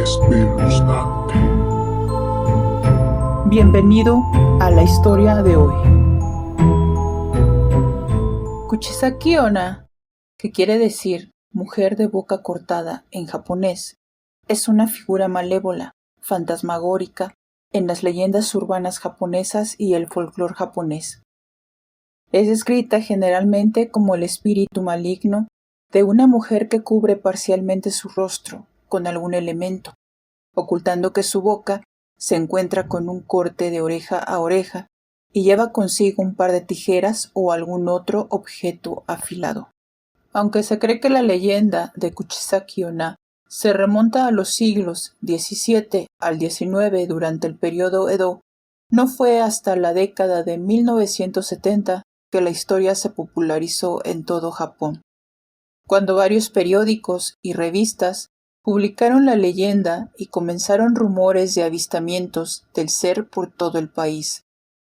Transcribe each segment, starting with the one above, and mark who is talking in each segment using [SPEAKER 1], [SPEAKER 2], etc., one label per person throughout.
[SPEAKER 1] espeluznante.
[SPEAKER 2] Bienvenido a la historia de hoy. Kuchisaki Onna, que quiere decir mujer de boca cortada en japonés, es una figura malévola, fantasmagórica, en las leyendas urbanas japonesas y el folclore japonés. Es descrita generalmente como el espíritu maligno de una mujer que cubre parcialmente su rostro con algún elemento, ocultando que su boca se encuentra con un corte de oreja a oreja y lleva consigo un par de tijeras o algún otro objeto afilado. Aunque se cree que la leyenda de Kuchisaki Onna se remonta a los siglos XVII al XIX durante el periodo Edo, no fue hasta la década de 1970 que la historia se popularizó en todo Japón, cuando varios periódicos y revistas publicaron la leyenda y comenzaron rumores de avistamientos del ser por todo el país,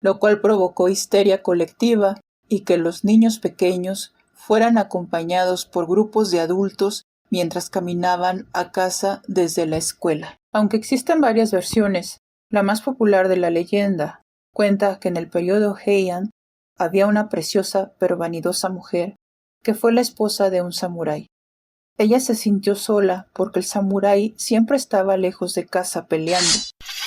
[SPEAKER 2] lo cual provocó histeria colectiva y que los niños pequeños fueran acompañados por grupos de adultos mientras caminaban a casa desde la escuela. Aunque existen varias versiones, la más popular de la leyenda cuenta que en el periodo Heian había una preciosa pero vanidosa mujer que fue la esposa de un samurái. Ella se sintió sola porque el samurái siempre estaba lejos de casa peleando,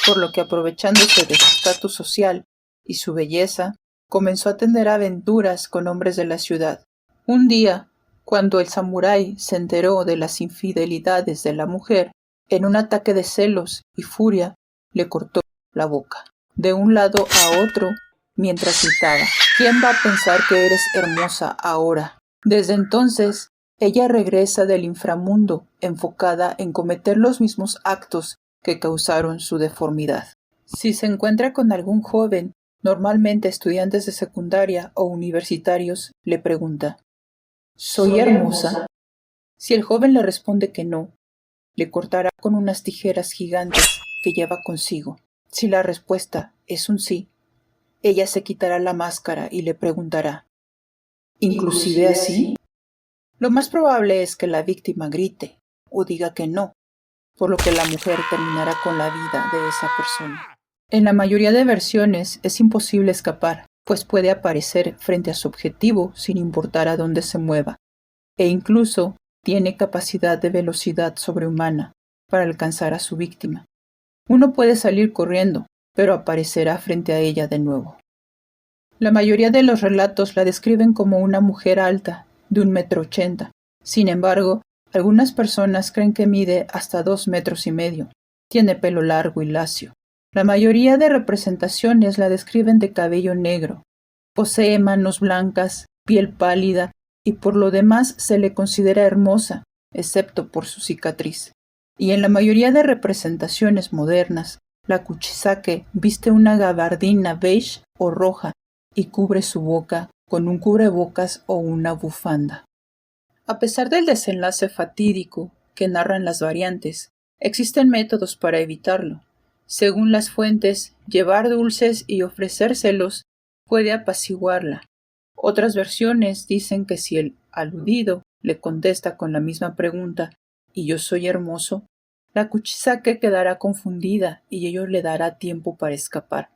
[SPEAKER 2] por lo que aprovechándose de su estatus social y su belleza, comenzó a tener aventuras con hombres de la ciudad. Un día, cuando el samurái se enteró de las infidelidades de la mujer, en un ataque de celos y furia, le cortó la boca, de un lado a otro, mientras gritaba: ¿Quién va a pensar que eres hermosa ahora? Desde entonces, ella regresa del inframundo, enfocada en cometer los mismos actos que causaron su deformidad. Si se encuentra con algún joven, normalmente estudiantes de secundaria o universitarios, le pregunta: ¿Soy hermosa? Si el joven le responde que no, le cortará con unas tijeras gigantes que lleva consigo. Si la respuesta es un sí, ella se quitará la máscara y le preguntará: ¿Inclusive así? Lo más probable es que la víctima grite o diga que no, por lo que la mujer terminará con la vida de esa persona. En la mayoría de versiones es imposible escapar, pues puede aparecer frente a su objetivo sin importar a dónde se mueva, e incluso tiene capacidad de velocidad sobrehumana para alcanzar a su víctima. Uno puede salir corriendo, pero aparecerá frente a ella de nuevo. La mayoría de los relatos la describen como una mujer alta, de 1,80 m. Sin embargo, algunas personas creen que mide hasta 2,5 m. Tiene pelo largo y lacio. La mayoría de representaciones la describen de cabello negro. Posee manos blancas, piel pálida y por lo demás se le considera hermosa, excepto por su cicatriz. Y en la mayoría de representaciones modernas, la Kuchisake viste una gabardina beige o roja y cubre su boca con un cubrebocas o una bufanda. A pesar del desenlace fatídico que narran las variantes, existen métodos para evitarlo. Según las fuentes, llevar dulces y ofrecérselos puede apaciguarla. Otras versiones dicen que si el aludido le contesta con la misma pregunta «¿Y yo soy hermoso?», la Kuchisake quedará confundida y ello le dará tiempo para escapar.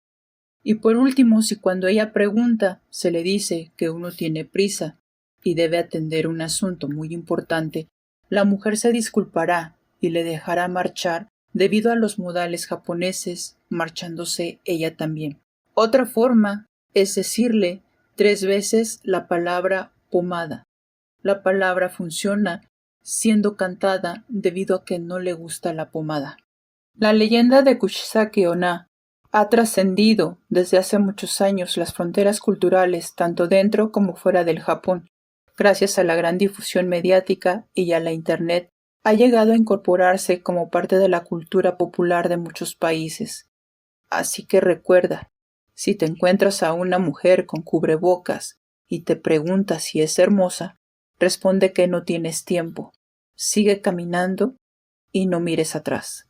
[SPEAKER 2] Y por último, si cuando ella pregunta se le dice que uno tiene prisa y debe atender un asunto muy importante, la mujer se disculpará y le dejará marchar debido a los modales japoneses, marchándose ella también. Otra forma es decirle 3 veces la palabra pomada. La palabra funciona siendo cantada debido a que no le gusta la pomada. La leyenda de Kuchisaki Onna ha trascendido desde hace muchos años las fronteras culturales tanto dentro como fuera del Japón. Gracias a la gran difusión mediática y a la Internet, ha llegado a incorporarse como parte de la cultura popular de muchos países. Así que recuerda, si te encuentras a una mujer con cubrebocas y te pregunta si es hermosa, responde que no tienes tiempo. Sigue caminando y no mires atrás.